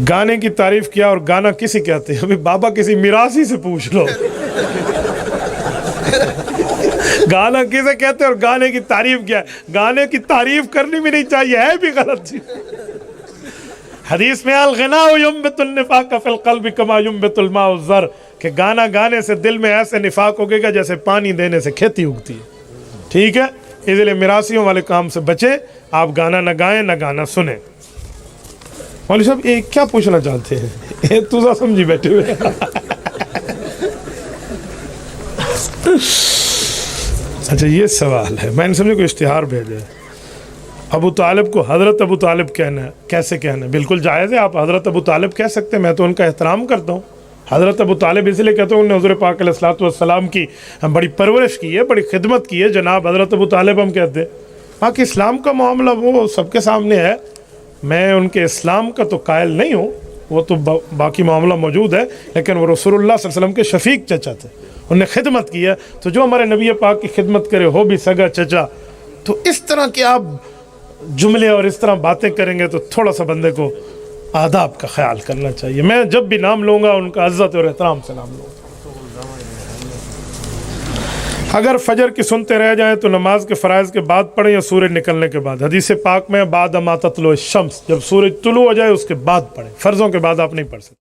گانے کی تعریف کیا اور گانا کسی کہتے ہیں؟ ابھی بابا کسی میراثی سے پوچھ لو گانا کسے کہتے ہیں اور گانے کی تعریف کیا ہے؟ گانے کی تعریف کرنی بھی نہیں چاہیے، ہے بھی غلط چیز۔ حدیث میں الغناء ينبت النفاق فی القلب کما ينبت الماء الزر، کہ گانا گانے سے دل میں ایسے نفاق ہوگے گا جیسے پانی دینے سے کھیتی اگتی ہے، ٹھیک ہے؟ اس لیے میراثیوں والے کام سے بچیں، آپ گانا نہ گائیں نہ گانا سنیں۔ مولوی صاحب یہ کیا پوچھنا چاہتے ہیں؟ یہ تو سمجھی بیٹھے ہوئے اچھا یہ سوال ہے، میں نے سمجھے کوئی اشتہار بھیجا ہے۔ ابو طالب کو حضرت ابو طالب کہنا ہے، کیسے کہنا ہے؟ بالکل جائز ہے، آپ حضرت ابو طالب کہہ سکتے ہیں، میں تو ان کا احترام کرتا ہوں۔ حضرت ابو طالب اس لیے کہتا ہوں، انہوں نے حضور پاک علیہ الصلوۃ والسلام کی بڑی پرورش کی ہے، بڑی خدمت کی ہے، جناب حضرت ابو طالب ہم کہتے ہیں۔ باقی اسلام کا معاملہ وہ سب کے سامنے ہے، میں ان کے اسلام کا تو قائل نہیں ہوں، وہ تو باقی معاملہ موجود ہے، لیکن وہ رسول اللہ صلی اللہ علیہ وسلم کے شفیق چچا تھے، انہوں نے خدمت کی ہے، تو جو ہمارے نبی پاک کی خدمت کرے ہو بھی سگا چچا، تو اس طرح کے آپ جملے اور اس طرح باتیں کریں گے تو تھوڑا سا بندے کو آداب کا خیال کرنا چاہیے۔ میں جب بھی نام لوں گا ان کا عزت اور احترام سے نام لوں گا۔ اگر فجر کی سنتے رہ جائیں تو نماز کے فرائض کے بعد پڑھیں یا سورج نکلنے کے بعد؟ حدیث پاک میں بعد ما تطلع الشمس، جب سورج طلوع ہو جائے اس کے بعد پڑھیں، فرضوں کے بعد آپ نہیں پڑھ سکتے۔